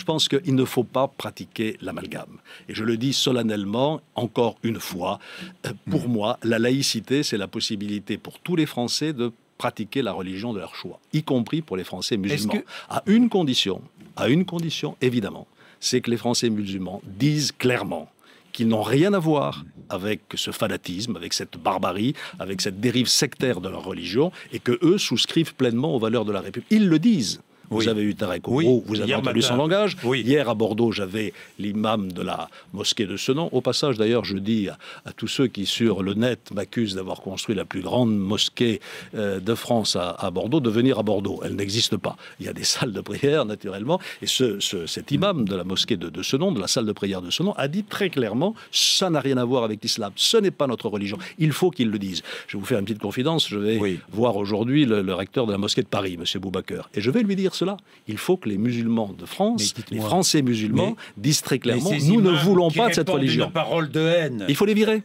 je pense qu'il ne faut pas pratiquer l'amalgame. Et je le dis solennellement, encore une fois, pour moi, la laïcité, c'est la possibilité pour tous les Français de pratiquer la religion de leur choix, y compris pour les Français musulmans. À une condition, évidemment, c'est que les Français musulmans disent clairement qu'ils n'ont rien à voir avec ce fanatisme, avec cette barbarie, avec cette dérive sectaire de leur religion, et que eux souscrivent pleinement aux valeurs de la République. Ils le disent. Vous avez eu Tarek Obro, vous avez entendu son langage. Hier à Bordeaux, j'avais l'imam de la mosquée de Senon. Au passage, d'ailleurs, je dis à tous ceux qui, sur le net, m'accusent d'avoir construit la plus grande mosquée de France à Bordeaux, de venir à Bordeaux. Elle n'existe pas. Il y a des salles de prière, naturellement. Et cet imam de la mosquée de Senon, de la salle de prière de Senon, a dit très clairement, ça n'a rien à voir avec l'islam. Ce n'est pas notre religion. Il faut qu'il le dise. Je vais vous faire une petite confidence. Je vais voir aujourd'hui le recteur de la mosquée de Paris, M. Boubacar. Et je vais lui dire cela. Il faut que les musulmans de France, les Français musulmans, disent très clairement, nous ne voulons pas de cette religion. Une parole de haine. Il faut les virer.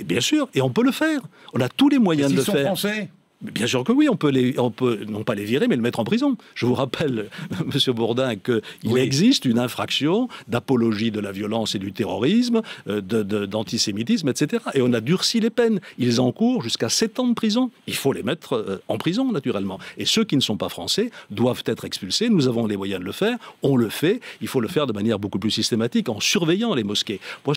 Bien sûr, et on peut le faire. On a tous les moyens de le faire. Ils sont français. Bien sûr que oui, on peut non pas les virer, mais le mettre en prison. Je vous rappelle, Monsieur Bourdin, qu'il existe une infraction d'apologie de la violence et du terrorisme, d'antisémitisme, etc. Et on a durci les peines. Ils encourent jusqu'à 7 ans de prison. Il faut les mettre en prison, naturellement. Et ceux qui ne sont pas français doivent être expulsés. Nous avons les moyens de le faire. On le fait. Il faut le faire de manière beaucoup plus systématique, en surveillant les mosquées. Moi,